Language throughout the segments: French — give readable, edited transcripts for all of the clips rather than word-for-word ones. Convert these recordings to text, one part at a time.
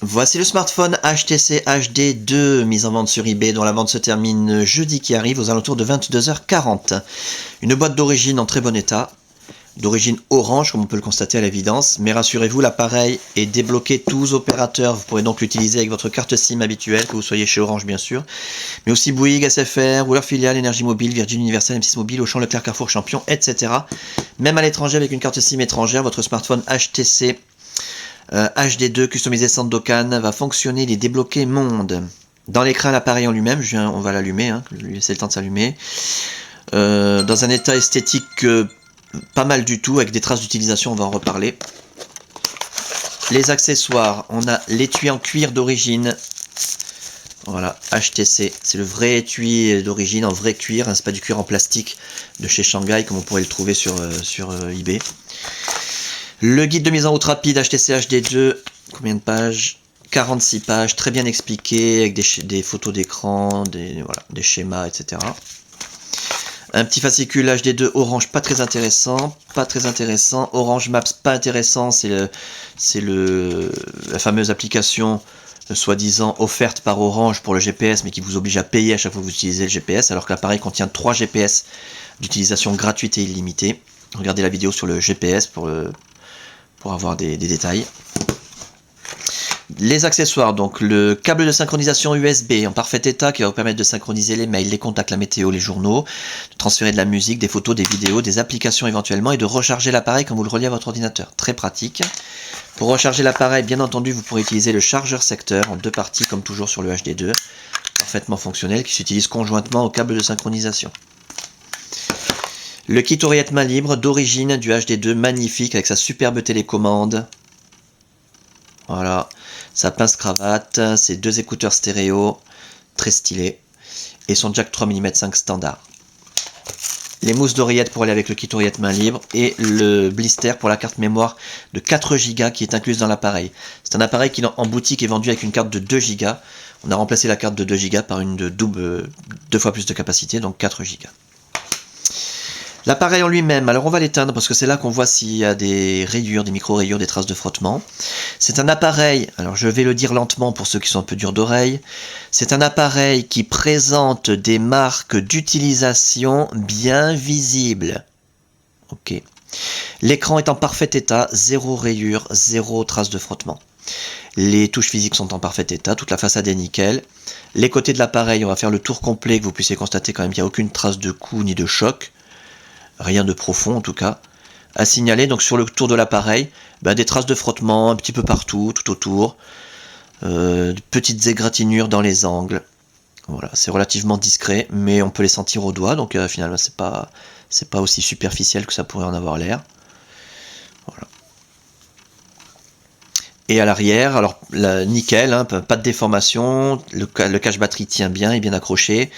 Voici le smartphone HTC HD 2 mis en vente sur eBay, dont la vente se termine jeudi qui arrive aux alentours de 22h40. Une boîte d'origine en très bon état, d'origine orange comme on peut le constater à l'évidence, mais rassurez-vous, l'appareil est débloqué tous opérateurs, vous pourrez donc l'utiliser avec votre carte SIM habituelle, que vous soyez chez Orange bien sûr, mais aussi Bouygues, SFR, ou leur filiale, Énergie Mobile, Virgin Universal, M6 Mobile, Auchan, Leclerc, Carrefour, Champion, etc. Même à l'étranger avec une carte SIM étrangère, votre smartphone HTC HD2 customisé Sandokan va fonctionner, il est débloqué monde. Dans l'écran, l'appareil en lui-même, on va l'allumer, lui laisser le temps de s'allumer. Dans un état esthétique pas mal du tout, avec des traces d'utilisation, on va en reparler. Les accessoires, on a l'étui en cuir d'origine. Voilà, HTC, c'est le vrai étui d'origine en vrai cuir, c'est pas du cuir en plastique de chez Shanghai comme on pourrait le trouver sur eBay. Le guide de mise en route rapide HTC HD2, combien de pages? 46 pages, très bien expliqué, avec des photos d'écran, des schémas, etc. Un petit fascicule HD2 orange, pas très intéressant, Orange Maps, pas intéressant, c'est la fameuse application soi-disant offerte par Orange pour le GPS, mais qui vous oblige à payer à chaque fois que vous utilisez le GPS, alors que l'appareil contient 3 GPS d'utilisation gratuite et illimitée. Regardez la vidéo sur le GPS pour avoir des détails. Les accessoires, donc le câble de synchronisation USB en parfait état qui va vous permettre de synchroniser les mails, les contacts, la météo, les journaux, de transférer de la musique, des photos, des vidéos, des applications éventuellement et de recharger l'appareil quand vous le reliez à votre ordinateur. Très pratique. Pour recharger l'appareil, bien entendu, vous pourrez utiliser le chargeur secteur en 2 parties comme toujours sur le HD2, parfaitement fonctionnel qui s'utilise conjointement au câble de synchronisation. Le kit oreillette main libre d'origine du HD2, magnifique avec sa superbe télécommande. Voilà, sa pince cravate, ses 2 écouteurs stéréo, très stylé, et son jack 3 mm 5 standard. Les mousses d'oreillette pour aller avec le kit oreillette main libre, et le blister pour la carte mémoire de 4 Go qui est incluse dans l'appareil. C'est un appareil qui en boutique est vendu avec une carte de 2 Go. On a remplacé la carte de 2 Go par une de 2 fois plus de capacité, donc 4 Go. L'appareil en lui-même, alors on va l'éteindre parce que c'est là qu'on voit s'il y a des rayures, des micro-rayures, des traces de frottement. C'est un appareil, alors je vais le dire lentement pour ceux qui sont un peu durs d'oreille, c'est un appareil qui présente des marques d'utilisation bien visibles. Ok. L'écran est en parfait état, 0 rayures, 0 traces de frottement. Les touches physiques sont en parfait état, toute la façade est nickel. Les côtés de l'appareil, on va faire le tour complet, que vous puissiez constater quand même qu'il n'y a aucune trace de coup ni de choc. Rien de profond en tout cas. À signaler donc sur le tour de l'appareil, des traces de frottement un petit peu partout, tout autour. Petites égratignures dans les angles. Voilà, c'est relativement discret, mais on peut les sentir au doigt, donc finalement c'est pas aussi superficiel que ça pourrait en avoir l'air. Voilà. Et à l'arrière, alors nickel, pas de déformation, le cache batterie tient bien, est bien accroché.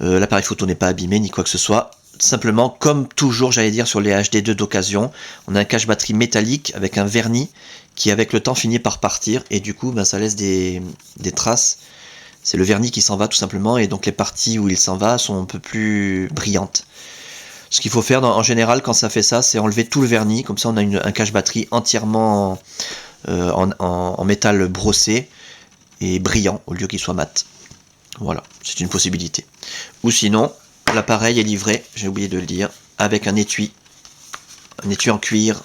L'appareil photo n'est pas abîmé ni quoi que ce soit. Simplement, comme toujours, j'allais dire sur les HD2 d'occasion, on a un cache batterie métallique avec un vernis qui avec le temps finit par partir et du coup ça laisse des traces. C'est le vernis qui s'en va tout simplement et donc les parties où il s'en va sont un peu plus brillantes. Ce qu'il faut faire en général quand ça fait ça, c'est enlever tout le vernis, comme ça on a un cache batterie entièrement en métal brossé et brillant au lieu qu'il soit mat. Voilà, c'est une possibilité. Ou sinon, l'appareil est livré, j'ai oublié de le dire, avec un étui en cuir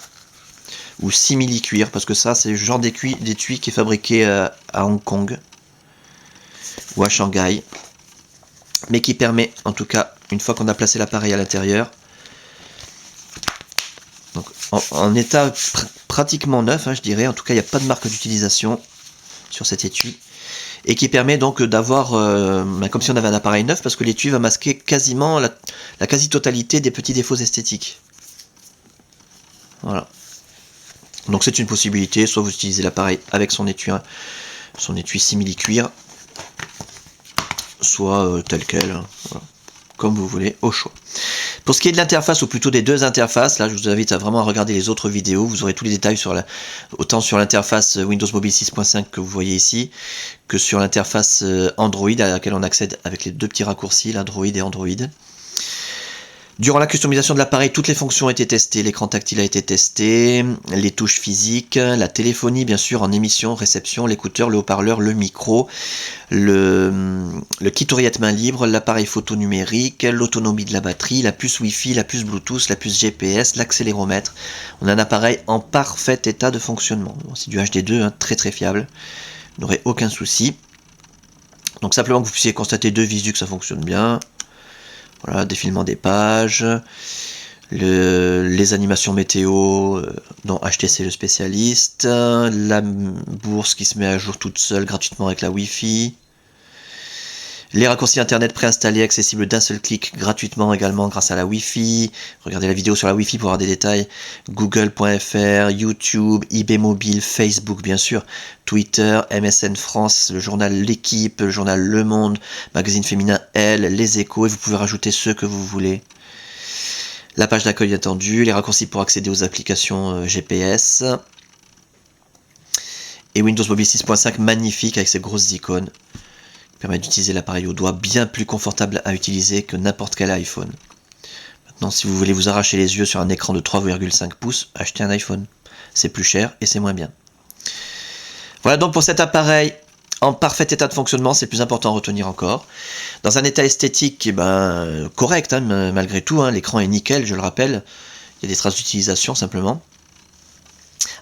ou simili-cuir, parce que ça c'est le genre d'étui qui est fabriqué à Hong Kong ou à Shanghai, mais qui permet, en tout cas, une fois qu'on a placé l'appareil à l'intérieur, donc en état pratiquement neuf, je dirais, en tout cas il n'y a pas de marque d'utilisation sur cet étui, et qui permet donc d'avoir, comme si on avait un appareil neuf, parce que l'étui va masquer quasiment la quasi-totalité des petits défauts esthétiques. Voilà. Donc c'est une possibilité, soit vous utilisez l'appareil avec son étui simili-cuir, soit tel quel, voilà. Comme vous voulez, au choix. Pour ce qui est de l'interface, ou plutôt des 2 interfaces, là je vous invite vraiment à regarder les autres vidéos, vous aurez tous les détails autant sur l'interface Windows Mobile 6.5 que vous voyez ici, que sur l'interface Android à laquelle on accède avec les 2 petits raccourcis, l'Android et Android. Durant la customisation de l'appareil, toutes les fonctions ont été testées, l'écran tactile a été testé, les touches physiques, la téléphonie bien sûr en émission, réception, l'écouteur, le haut-parleur, le micro, le kit oreillette main libre, l'appareil photo numérique, l'autonomie de la batterie, la puce Wi-Fi, la puce Bluetooth, la puce GPS, l'accéléromètre. On a un appareil en parfait état de fonctionnement. Bon, c'est du HD2, hein, très très fiable, vous n'aurez aucun souci. Donc simplement que vous puissiez constater de visu que ça fonctionne bien. Voilà, défilement des pages, les animations météo dans HTC le spécialiste, la bourse qui se met à jour toute seule gratuitement avec la Wi-Fi, les raccourcis internet préinstallés accessibles d'un seul clic gratuitement également grâce à la Wi-Fi. Regardez la vidéo sur la Wi-Fi pour avoir des détails. Google.fr, YouTube, eBay Mobile, Facebook bien sûr, Twitter, MSN France, le journal L'équipe, le journal Le Monde, magazine féminin Elle, Les Échos, et vous pouvez rajouter ceux que vous voulez. La page d'accueil attendue, les raccourcis pour accéder aux applications GPS. Et Windows Mobile 6.5 magnifique avec ses grosses icônes. Permet d'utiliser l'appareil au doigt, bien plus confortable à utiliser que n'importe quel iPhone. Maintenant, si vous voulez vous arracher les yeux sur un écran de 3,5 pouces, achetez un iPhone. C'est plus cher et c'est moins bien. Voilà donc pour cet appareil en parfait état de fonctionnement, c'est plus important à retenir encore. Dans un état esthétique correct, hein, malgré tout, hein, l'écran est nickel, je le rappelle. Il y a des traces d'utilisation simplement.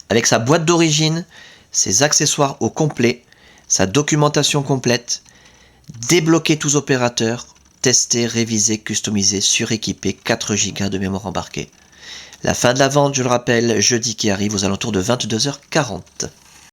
Avec sa boîte d'origine, ses accessoires au complet, sa documentation complète, débloquer tous opérateurs, tester, réviser, customiser, suréquiper, 4 Go de mémoire embarquée. La fin de la vente, je le rappelle, jeudi qui arrive aux alentours de 22h40.